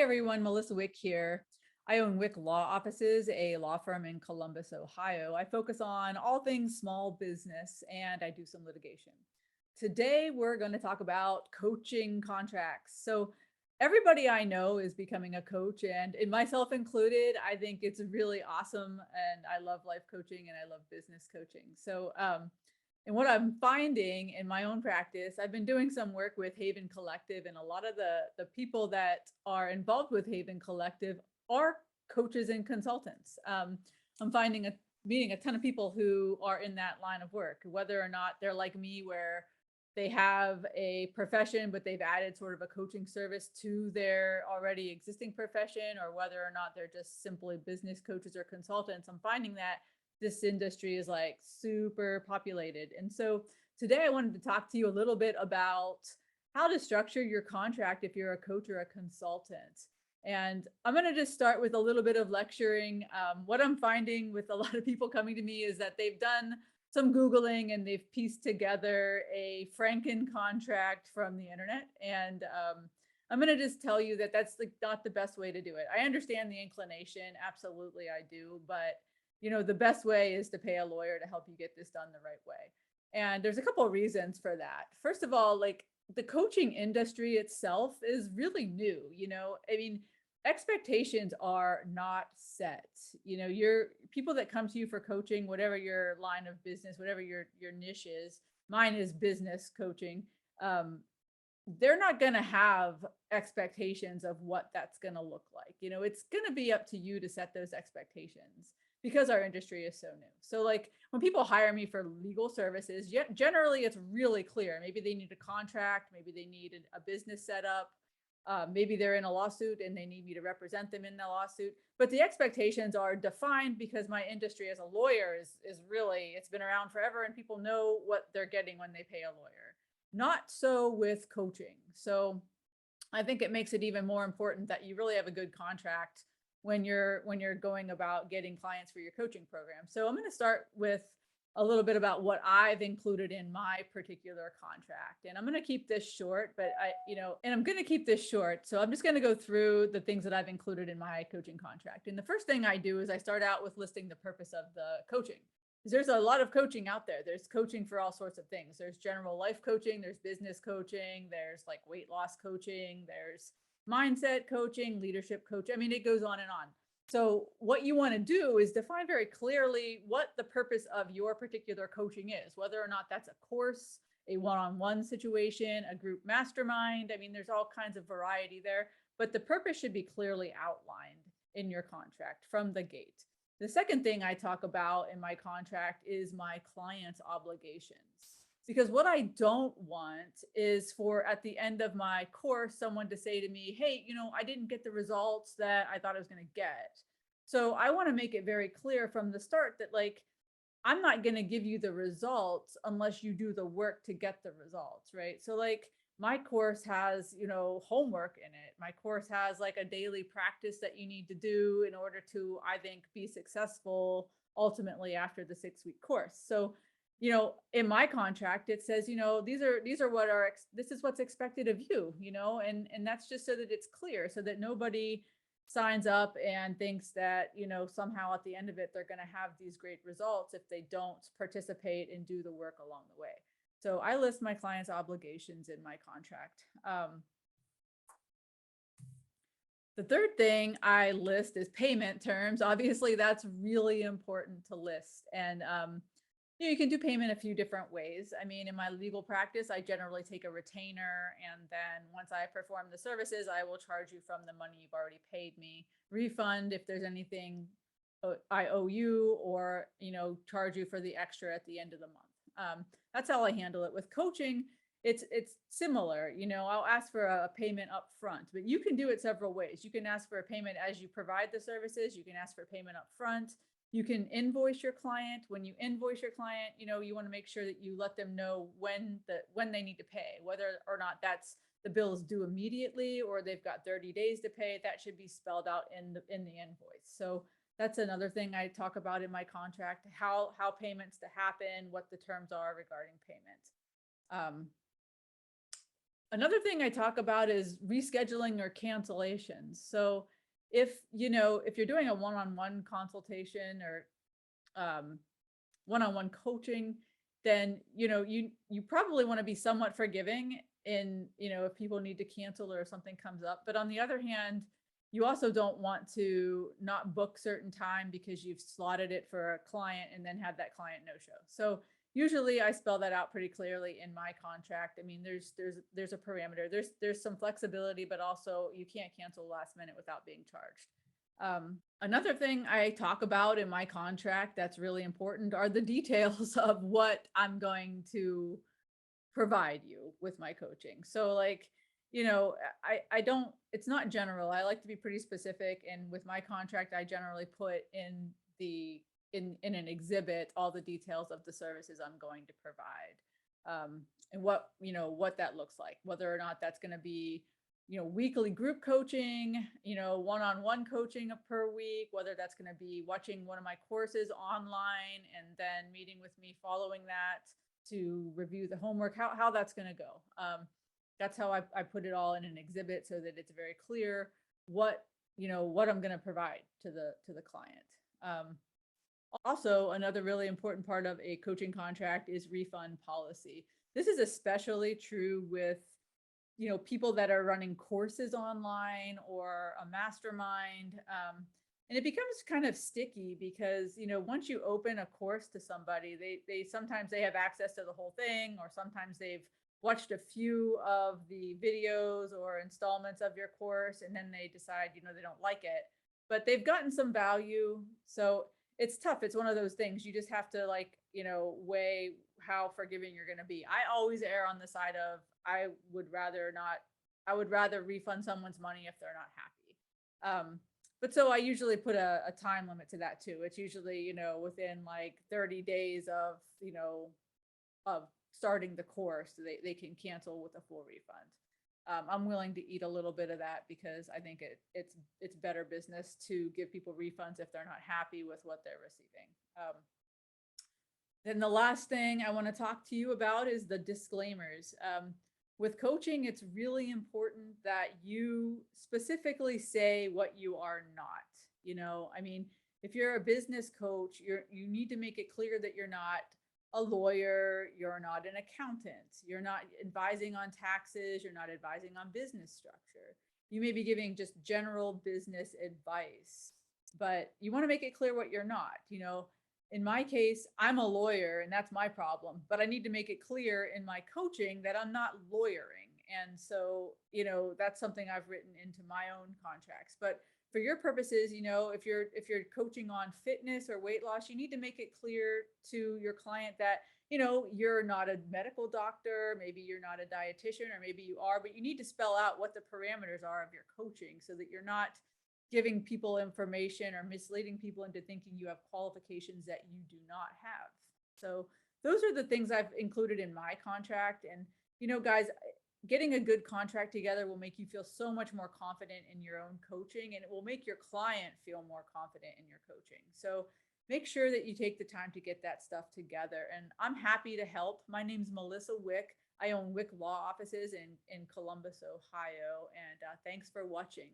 everyone, Melissa Wick here. I own Wick Law Offices, a law firm in Columbus, Ohio. I focus on all things small business and I do some litigation. Today, we're going to talk about coaching contracts. So everybody I know is becoming a coach, and in myself included, I think it's really awesome. And I love life coaching and I love business coaching. And what I'm finding in my own practice, I've been doing some work with Haven Collective, and a lot of the people that are involved with Haven Collective are coaches and consultants. I'm meeting a ton of people who are in that line of work, whether or not they're like me, where they have a profession, but they've added sort of a coaching service to their already existing profession, or whether or not they're just simply business coaches or consultants. I'm finding that this industry is like super populated. And so today I wanted to talk to you a little bit about how to structure your contract if you're a coach or a consultant. And I'm going to just start with a little bit of lecturing. What I'm finding with a lot of people coming to me is that they've done some Googling and they've pieced together a Franken contract from the internet. And I'm going to just tell you that that's like not the best way to do it. I understand the inclination. Absolutely, I do. But the best way is to pay a lawyer to help you get this done the right way. And there's a couple of reasons for that. First of all, like the coaching industry itself is really new. I mean, expectations are not set. Your people that come to you for coaching, whatever your line of business, whatever your niche is, mine is business coaching. They're not going to have expectations of what that's going to look like. It's going to be up to you to set those expectations, because our industry is so new. So like when people hire me for legal services, generally it's really clear. Maybe they need a contract, maybe they need a business setup, maybe they're in a lawsuit and they need me to represent them in the lawsuit. But the expectations are defined because my industry as a lawyer is really, it's been around forever and people know what they're getting when they pay a lawyer. Not so with coaching. So I think it makes it even more important that you really have a good contract when you're going about getting clients for your coaching program. So I'm going to start with a little bit about what I've included in my particular contract. And I'm going to keep this short, but I'm going to keep this short. So I'm just going to go through the things that I've included in my coaching contract. And the first thing I do is I start out with listing the purpose of the coaching. There's a lot of coaching out there. There's coaching for all sorts of things. There's general life coaching, there's business coaching, there's like weight loss coaching, there's mindset coaching, leadership coach. I mean, it goes on and on. So what you want to do is define very clearly what the purpose of your particular coaching is, whether or not that's a course, a one-on-one situation, a group mastermind. I mean, there's all kinds of variety there, but the purpose should be clearly outlined in your contract from the gate. The second thing I talk about in my contract is my client's obligations. Because what I don't want is for at the end of my course, someone to say to me, hey, I didn't get the results that I thought I was going to get. So I want to make it very clear from the start that like, I'm not going to give you the results unless you do the work to get the results, right? So like my course has, homework in it. My course has like a daily practice that you need to do in order to, I think, be successful ultimately after the 6-week course. So in my contract, it says, this is what's expected of you, and that's just so that it's clear, so that nobody signs up and thinks that, somehow at the end of it, they're going to have these great results if they don't participate and do the work along the way. So I list my client's obligations in my contract. The third thing I list is payment terms. Obviously, that's really important to list. And you can do payment a few different ways. I mean, in my legal practice, I generally take a retainer, and then once I perform the services, I will charge you from the money you've already paid me. Refund if there's anything I owe you, or charge you for the extra at the end of the month. That's how I handle it. With coaching, it's similar. I'll ask for a payment up front, but you can do it several ways. You can ask for a payment as you provide the services. You can ask for payment up front. You can invoice your client. When you invoice your client, you want to make sure that you let them know when they need to pay, whether or not that's the bill is due immediately or they've got 30 days to pay. That should be spelled out in the invoice. So that's another thing I talk about in my contract, how payments to happen, what the terms are regarding payment. Another thing I talk about is rescheduling or cancellations. So if you're doing a one-on-one consultation or um, one-on-one coaching, then you probably want to be somewhat forgiving in if people need to cancel or if something comes up. But on the other hand, you also don't want to not book certain time because you've slotted it for a client and then have that client no show. So usually I spell that out pretty clearly in my contract. I mean, there's a parameter. There's some flexibility, but also you can't cancel last minute without being charged. Another thing I talk about in my contract that's really important are the details of what I'm going to provide you with my coaching. So like, I don't, it's not general. I like to be pretty specific. And with my contract, I generally put in in an exhibit all the details of the services I'm going to provide. And what that looks like, whether or not that's going to be weekly group coaching, one-on-one coaching per week, whether that's going to be watching one of my courses online and then meeting with me following that to review the homework, how that's going to go. That's how I put it all in an exhibit so that it's very clear what I'm going to provide to the client. Also, another really important part of a coaching contract is refund policy. This is especially true with people that are running courses online or a mastermind. And it becomes kind of sticky because, once you open a course to somebody, they sometimes they have access to the whole thing, or sometimes they've watched a few of the videos or installments of your course, and then they decide, they don't like it, but they've gotten some value. So it's tough. It's one of those things you just have to weigh how forgiving you're going to be. I always err on the side of I would rather refund someone's money if they're not happy. But so I usually put a time limit to that too. It's usually, within like 30 days of starting the course, they can cancel with a full refund. I'm willing to eat a little bit of that because I think it's better business to give people refunds if they're not happy with what they're receiving. Then the last thing I want to talk to you about is the disclaimers. With coaching, it's really important that you specifically say what you are not. I mean, if you're a business coach, you need to make it clear that you're not a lawyer, you're not an accountant, you're not advising on taxes, you're not advising on business structure. You may be giving just general business advice, but you want to make it clear what you're not. In my case, I'm a lawyer and that's my problem, but I need to make it clear in my coaching that I'm not lawyering. And so, that's something I've written into my own contracts. But for your purposes, if you're coaching on fitness or weight loss, you need to make it clear to your client that, you're not a medical doctor, maybe you're not a dietitian, or maybe you are, but you need to spell out what the parameters are of your coaching so that you're not giving people information or misleading people into thinking you have qualifications that you do not have. So those are the things I've included in my contract. And, guys, getting a good contract together will make you feel so much more confident in your own coaching, and it will make your client feel more confident in your coaching. So make sure that you take the time to get that stuff together. And I'm happy to help. My name's Melissa Wick. I own Wick Law offices in Columbus, Ohio. And thanks for watching.